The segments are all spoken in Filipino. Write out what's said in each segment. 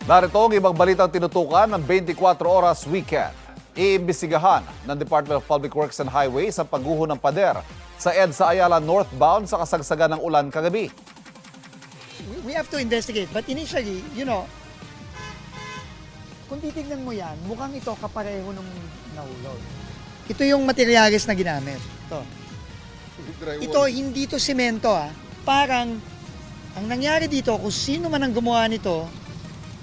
Narito ang ibang balitang tinutukan ng 24 oras weekend. Iimbestigahan ng Department of Public Works and Highways ang pagguho ng pader sa EDSA Ayala northbound sa kasagsagan ng ulan kagabi. We have to investigate. But initially, kung titignan mo yan, mukhang ito kapareho nung nahulog. Ito yung materials na ginamit. Ito, hindi to semento Parang, ang nangyari dito, kung sino man ang gumawa nito,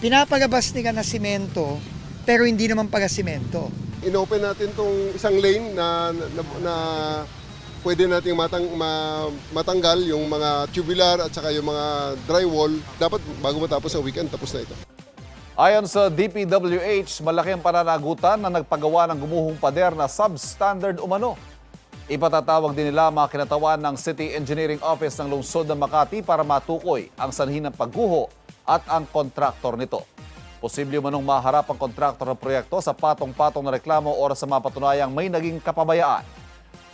pinapagabas nila na semento, pero hindi naman pala semento. Inopen natin tong isang lane na pwede nating matanggal yung mga tubular at saka yung mga drywall. Dapat bago matapos ang weekend, tapos na ito. Ayon sa DPWH, malaki ang pananagutan na nagpagawa ng gumuhong pader na substandard umano. Ipatatawag din nila mga kinatawan ng City Engineering Office ng Lungsod ng Makati para matukoy ang sanhi ng pagguho at ang kontraktor nito. Posible manong maharap ang kontraktor ng proyekto sa patong-patong na reklamo o sa mapatunayang may naging kapabayaan.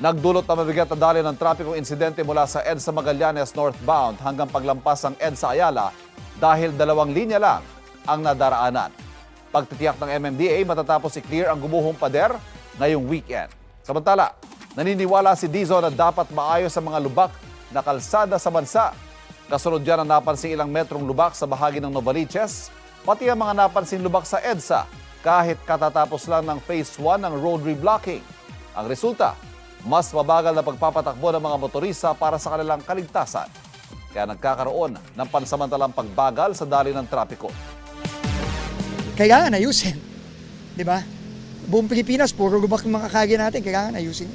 Nagdulot na mabigat na daloy ng trapikong insidente mula sa EDSA Magallanes northbound hanggang paglampas ng EDSA Ayala dahil 2 linya lang ang nadaraanan. Pagtitiyak ng MMDA matatapos i-clear ang gumuhong pader ngayong weekend. Samantala, naniniwala si Dizon na dapat maayos ang mga lubak na kalsada sa bansa. Kasunod dyan ang napansin ilang metrong lubak sa bahagi ng Novaliches, pati ang mga napansin lubak sa EDSA kahit katatapos lang ng Phase 1 ng road reblocking. Ang resulta, mas mabagal na pagpapatakbo ng mga motorista para sa kanilang kaligtasan. Kaya nagkakaroon ng pansamantalang pagbagal sa daloy ng trapiko. Kailangan ayusin. Di ba? Buong Pilipinas, puro lubak ng mga kalye natin, kailangan ayusin.